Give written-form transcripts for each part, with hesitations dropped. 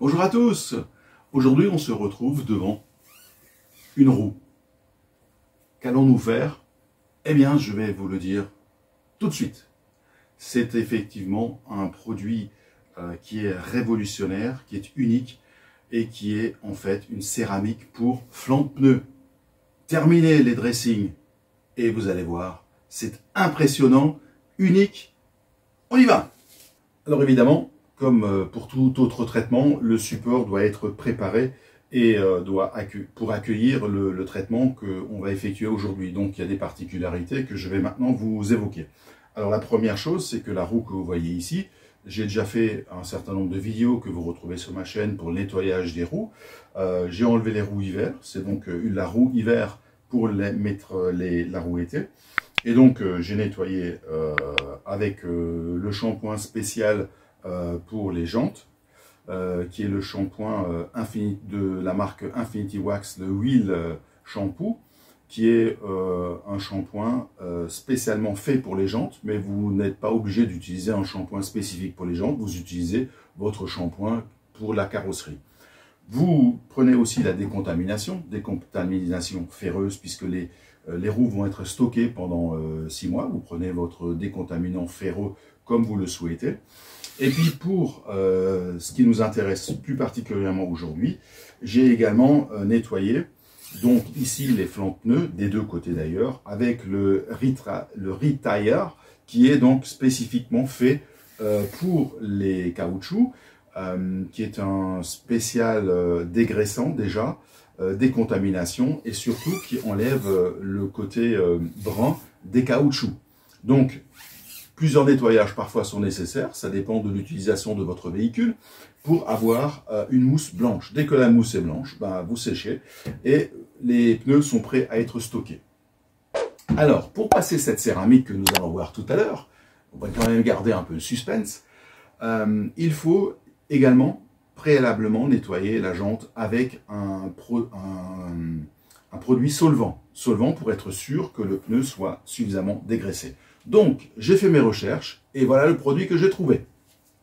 Bonjour à tous. Aujourd'hui, on se retrouve devant une roue. Qu'allons-nous faire? Eh bien, je vais vous le dire tout de suite. C'est effectivement un produit qui est révolutionnaire, qui est unique et qui est en fait une céramique pour flanc de pneu. Terminez les dressings et vous allez voir, c'est impressionnant, unique. On y va! Alors évidemment, comme pour tout autre traitement, le support doit être préparé et pour accueillir le traitement qu'on va effectuer aujourd'hui. Donc il y a des particularités que je vais maintenant vous évoquer. Alors la première chose, c'est que la roue que vous voyez ici, j'ai déjà fait un certain nombre de vidéos que vous retrouvez sur ma chaîne pour le nettoyage des roues. J'ai enlevé les roues hiver, c'est donc la roue hiver pour mettre la roue été. Et donc j'ai nettoyé avec le shampoing spécial pour les jantes, qui est le shampoing de la marque Infinity Wax, le Wheel Shampoo, qui est un shampoing spécialement fait pour les jantes, mais vous n'êtes pas obligé d'utiliser un shampoing spécifique pour les jantes, vous utilisez votre shampoing pour la carrosserie. Vous prenez aussi la décontamination ferreuse, puisque les roues vont être stockées pendant 6 mois. Vous prenez votre décontaminant ferreux comme vous le souhaitez. Et puis pour ce qui nous intéresse plus particulièrement aujourd'hui, j'ai également nettoyé, donc ici les flancs de pneus, des deux côtés d'ailleurs, avec le Retire, qui est donc spécifiquement fait pour les caoutchoucs, qui est un spécial dégraissant déjà, décontamination, et surtout qui enlève le côté brun des caoutchoucs. Donc, plusieurs nettoyages parfois sont nécessaires, ça dépend de l'utilisation de votre véhicule, pour avoir une mousse blanche. Dès que la mousse est blanche, ben, vous séchez et les pneus sont prêts à être stockés. Alors, pour passer cette céramique que nous allons voir tout à l'heure, on va quand même garder un peu de suspense, il faut également préalablement nettoyer la jante avec un produit solvant. Solvant pour être sûr que le pneu soit suffisamment dégraissé. Donc, j'ai fait mes recherches et voilà le produit que j'ai trouvé.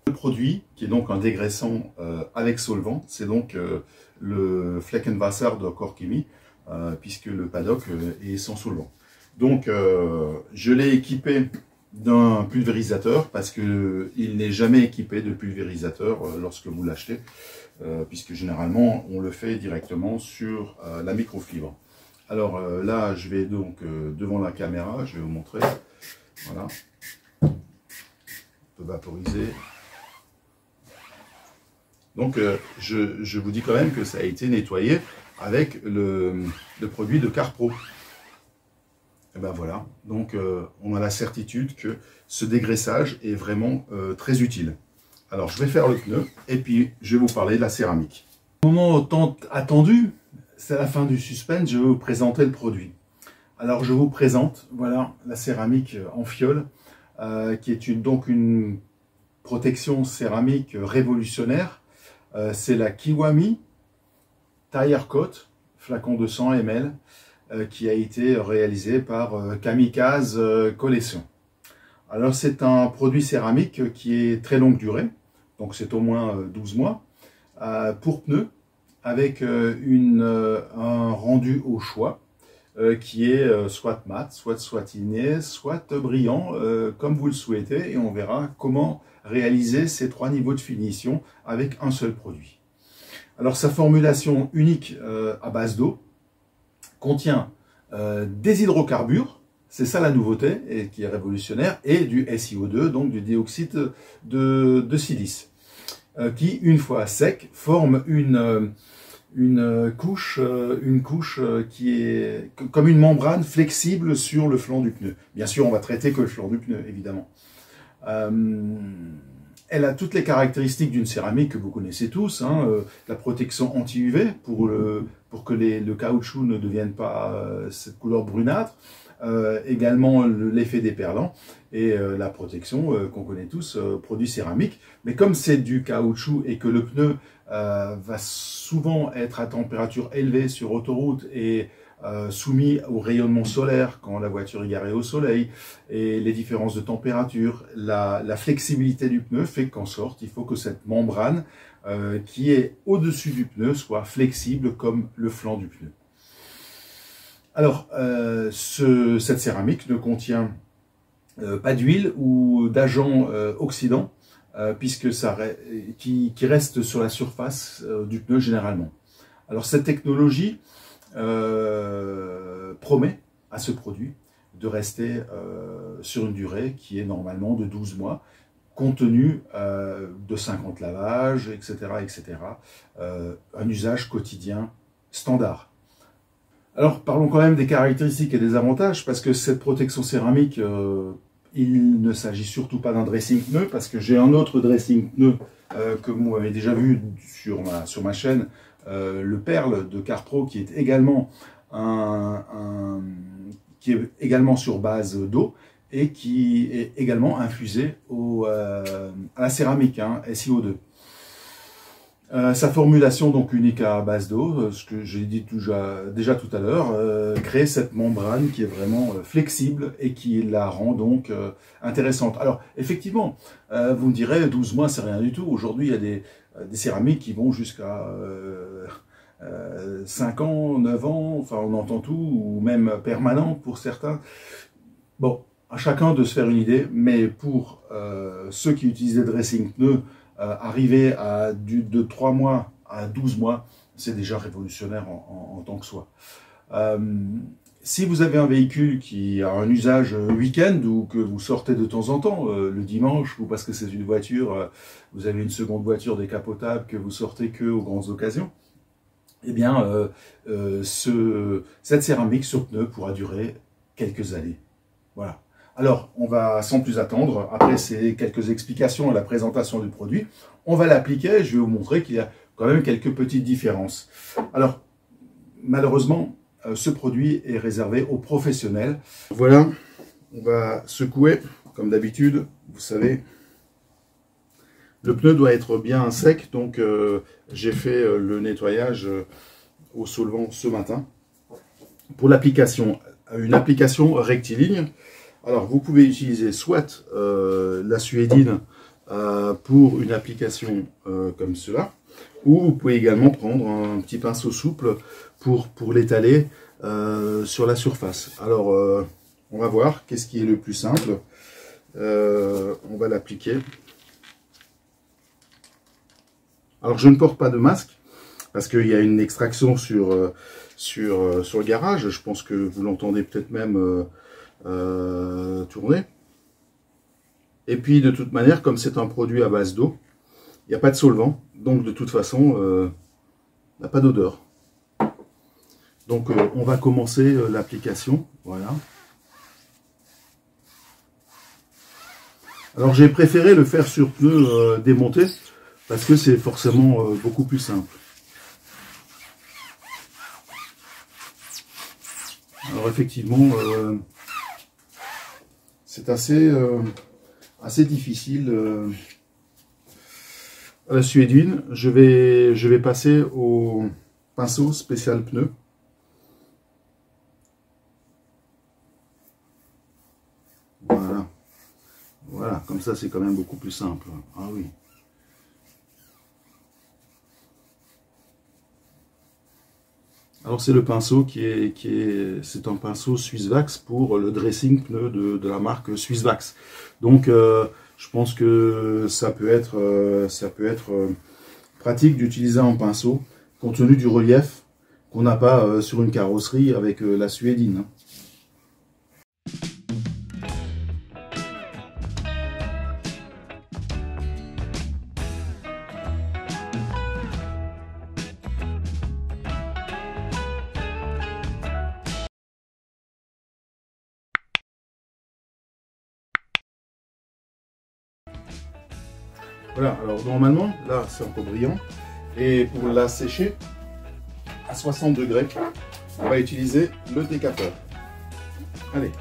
Le produit, qui est donc un dégraissant avec solvant, c'est donc le Fleckenwasser de Corchemy, puisque le paddock est sans solvant. Donc, je l'ai équipé d'un pulvérisateur parce qu'il n'est jamais équipé de pulvérisateur lorsque vous l'achetez, puisque généralement, on le fait directement sur la microfibre. Alors là, je vais donc devant la caméra, je vais vous montrer. Voilà, on peut vaporiser. Donc je vous dis quand même que ça a été nettoyé avec le produit de Carpro. Et ben voilà, donc on a la certitude que ce dégraissage est vraiment très utile. Alors je vais faire le pneu et puis je vais vous parler de la céramique. Au moment tant attendu, c'est la fin du suspense, je vais vous présenter le produit. Alors je vous présente, voilà, la céramique en fiole, qui est donc une protection céramique révolutionnaire. C'est la Kiwami Tire Coat, flacon de 100 ml, qui a été réalisé par Kamikaze Collection. Alors c'est un produit céramique qui est très longue durée, donc c'est au moins 12 mois, pour pneus, avec un rendu au choix, qui est soit mat, soit satiné, soit brillant, comme vous le souhaitez, et on verra comment réaliser ces 3 niveaux de finition avec un seul produit. Alors sa formulation unique à base d'eau contient des hydrocarbures, c'est ça la nouveauté et qui est révolutionnaire, et du SiO2, donc du dioxyde de silice, qui une fois sec forme une couche qui est comme une membrane flexible sur le flanc du pneu. Bien sûr, on va traiter que le flanc du pneu, évidemment. Elle a toutes les caractéristiques d'une céramique que vous connaissez tous, hein, la protection anti-UV pour que le caoutchouc ne devienne pas cette couleur brunâtre, également l'effet déperlant et la protection qu'on connaît tous, produit céramique. Mais comme c'est du caoutchouc et que le pneu va souvent être à température élevée sur autoroute et soumis au rayonnement solaire quand la voiture est garée au soleil, et les différences de température, la flexibilité du pneu fait qu'en sorte, il faut que cette membrane qui est au-dessus du pneu, soit flexible comme le flanc du pneu. Alors, cette céramique ne contient pas d'huile ou d'agent oxydant, puisque qui reste sur la surface du pneu généralement. Alors cette technologie promet à ce produit de rester sur une durée qui est normalement de 12 mois, compte tenu de 50 lavages, etc. etc. Un usage quotidien standard. Alors parlons quand même des caractéristiques et des avantages, parce que cette protection céramique, il ne s'agit surtout pas d'un dressing pneu, parce que j'ai un autre dressing pneu que vous avez déjà vu sur ma chaîne, le Perle de Carpro, qui est également sur base d'eau et qui est également infusé à la céramique, SiO2. Sa formulation, donc unique à base d'eau, ce que j'ai dit déjà tout à l'heure, crée cette membrane qui est vraiment flexible et qui la rend donc intéressante. Alors effectivement, vous me direz 12 mois c'est rien du tout. Aujourd'hui il y a des céramiques qui vont jusqu'à 5 ans, 9 ans, enfin on entend tout, ou même permanent pour certains. Bon, à chacun de se faire une idée, mais pour ceux qui utilisent des dressing pneus, arriver de 3 mois à 12 mois, c'est déjà révolutionnaire en tant que soi. Si vous avez un véhicule qui a un usage week-end ou que vous sortez de temps en temps, le dimanche, ou parce que c'est une voiture, vous avez une seconde voiture décapotable que vous sortez que aux grandes occasions, eh bien, cette céramique sur pneu pourra durer quelques années. Voilà. Alors, on va sans plus attendre, après ces quelques explications et la présentation du produit, on va l'appliquer et je vais vous montrer qu'il y a quand même quelques petites différences. Alors, malheureusement, ce produit est réservé aux professionnels. Voilà, on va secouer, comme d'habitude, vous savez. Le pneu doit être bien sec, donc j'ai fait le nettoyage au solvant ce matin. Pour l'application, une application rectiligne. Alors, vous pouvez utiliser soit la suédine pour une application comme cela, ou vous pouvez également prendre un petit pinceau souple pour l'étaler sur la surface. Alors, on va voir qu'est-ce qui est le plus simple. On va l'appliquer. Alors, je ne porte pas de masque, parce qu'il y a une extraction sur le garage. Je pense que vous l'entendez peut-être même tourner. Et puis de toute manière, comme c'est un produit à base d'eau, il n'y a pas de solvant, donc de toute façon il n'y a pas d'odeur. Donc on va commencer l'application. Voilà. Alors j'ai préféré le faire sur pneu démonté parce que c'est forcément beaucoup plus simple. Alors effectivement c'est assez difficile. À la suédine, je vais passer au pinceau spécial pneu. Voilà. Voilà, comme ça c'est quand même beaucoup plus simple. Ah oui. Alors c'est le pinceau c'est un pinceau Swisswax pour le dressing pneu de la marque Swisswax. Donc je pense que ça peut être pratique d'utiliser un pinceau compte tenu du relief qu'on n'a pas sur une carrosserie avec la suédine. Voilà, alors normalement, là c'est encore brillant, et pour la sécher à 60 degrés, on va utiliser le décapeur. Allez.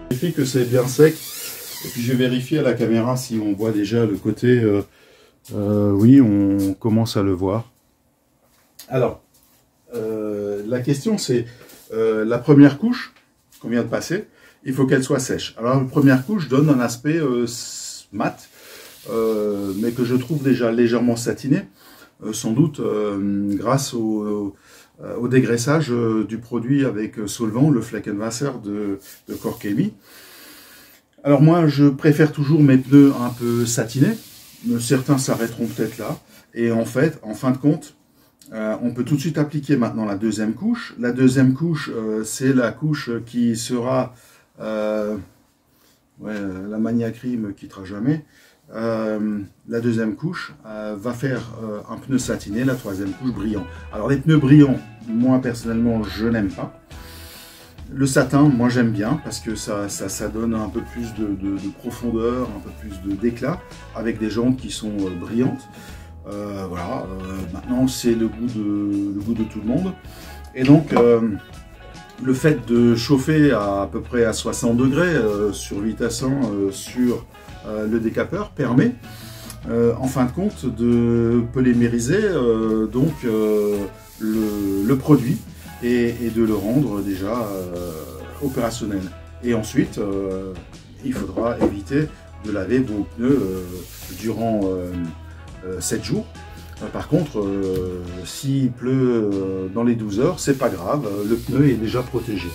Il suffit que c'est bien sec. Et puis je vais vérifier à la caméra si on voit déjà le côté... oui, on commence à le voir. Alors, la question c'est, la première couche qu'on vient de passer, il faut qu'elle soit sèche. Alors la première couche donne un aspect mat, mais que je trouve déjà légèrement satiné, sans doute grâce au dégraissage du produit avec solvant, le Fleckenwasser de Cork Chemie. Alors moi, je préfère toujours mes pneus un peu satinés. Certains s'arrêteront peut-être là. Et en fait, en fin de compte, on peut tout de suite appliquer maintenant la deuxième couche. La deuxième couche, c'est la couche qui sera... la maniaquerie me quittera jamais. La deuxième couche va faire un pneu satiné, la troisième couche brillant. Alors les pneus brillants, moi personnellement, je n'aime pas. Le satin, moi j'aime bien parce que ça donne un peu plus de profondeur, un peu plus d'éclat avec des jantes qui sont brillantes. Voilà, maintenant c'est le goût de tout le monde. Et donc le fait de chauffer à peu près à 60 degrés sur vitesse 1 sur le décapeur permet en fin de compte de polymériser donc le produit et de le rendre déjà opérationnel. Et ensuite, il faudra éviter de laver vos pneus durant 7 jours. Par contre, s'il pleut dans les 12 heures, c'est pas grave, le pneu est déjà protégé.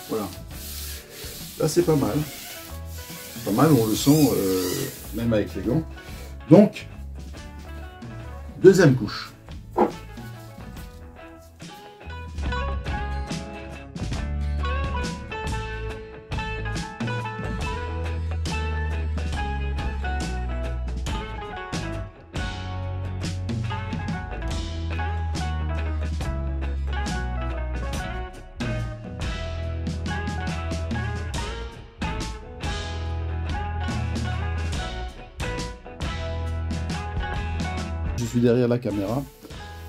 Voilà. Là, c'est pas mal. Pas mal, on le sent même avec les gants. Donc, deuxième couche. Je suis derrière la caméra,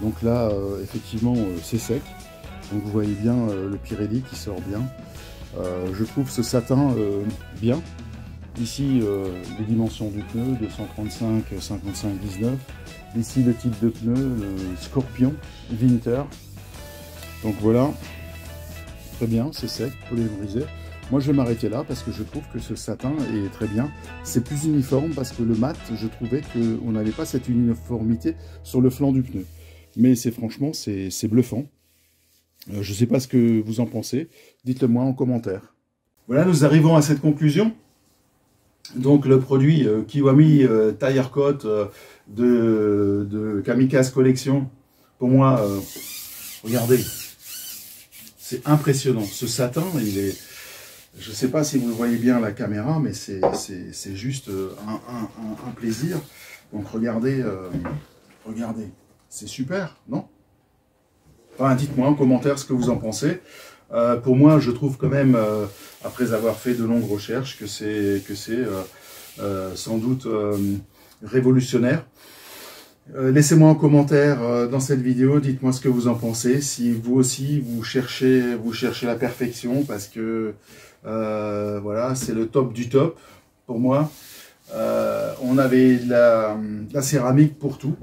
donc là effectivement c'est sec, donc vous voyez bien le Pirelli qui sort bien. Je trouve ce satin bien. Ici les dimensions du pneu 235 55 19. Ici le type de pneu, le Scorpion Winter. Donc voilà, très bien, c'est sec, polymérisé. Moi je vais m'arrêter là parce que je trouve que ce satin est très bien. C'est plus uniforme parce que le mat, je trouvais qu'on n'avait pas cette uniformité sur le flanc du pneu. Mais franchement, c'est bluffant. Je ne sais pas ce que vous en pensez. Dites-le moi en commentaire. Voilà, nous arrivons à cette conclusion. Donc le produit Kiwami Tire Coat de Kamikaze Collection, pour moi, regardez, c'est impressionnant. Ce satin, il est... Je ne sais pas si vous le voyez bien à la caméra, mais c'est juste un plaisir. Donc regardez, regardez, c'est super, non? Enfin, dites-moi en commentaire ce que vous en pensez. Pour moi, je trouve quand même, après avoir fait de longues recherches, que c'est sans doute révolutionnaire. Laissez-moi en commentaire dans cette vidéo, dites-moi ce que vous en pensez. Si vous aussi, vous cherchez la perfection, parce que voilà, c'est le top du top pour moi. On avait la céramique pour tout.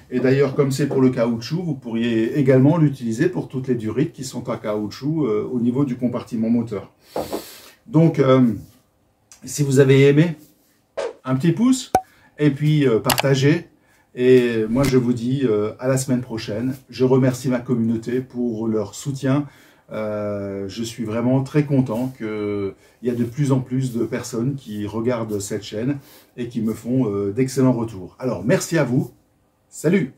Et d'ailleurs, comme c'est pour le caoutchouc, vous pourriez également l'utiliser pour toutes les durites qui sont à caoutchouc au niveau du compartiment moteur. Donc, si vous avez aimé, un petit pouce, et puis partagez. Et moi, je vous dis à la semaine prochaine. Je remercie ma communauté pour leur soutien. Je suis vraiment très content qu'il y a de plus en plus de personnes qui regardent cette chaîne et qui me font d'excellents retours. Alors, merci à vous. Salut!